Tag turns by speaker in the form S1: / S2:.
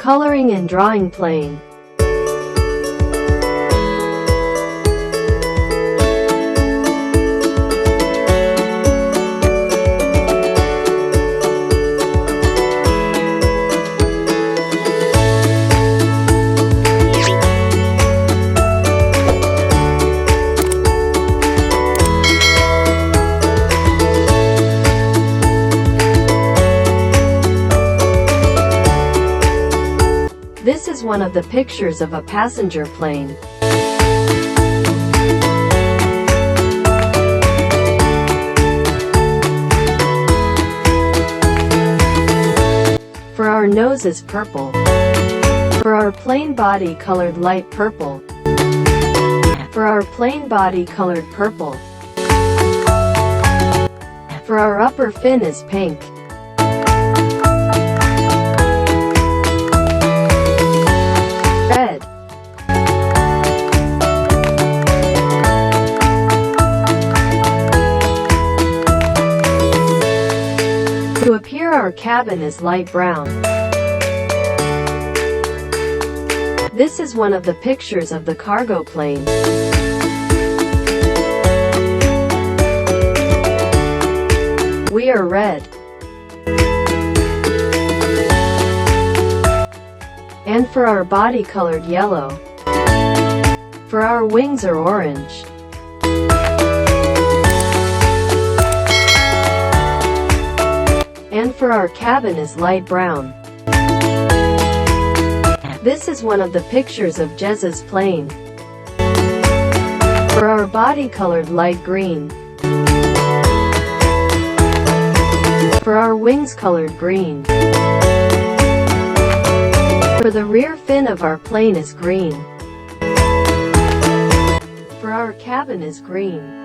S1: Coloring and drawing plane. This is one of the pictures of a passenger plane. For our nose is purple. For our plane body colored light purple. For our plane body colored purple. For our upper fin is pink. Red. To appear, our cabin is light brown. This is one of the pictures of the cargo plane. We are red. And for our body colored yellow. For our wings are orange. And for our cabin is light brown. This is one of the pictures of Jez's plane. For our body colored light green. For our wings colored green. For the rear fin of our plane is green. For our cabin is green.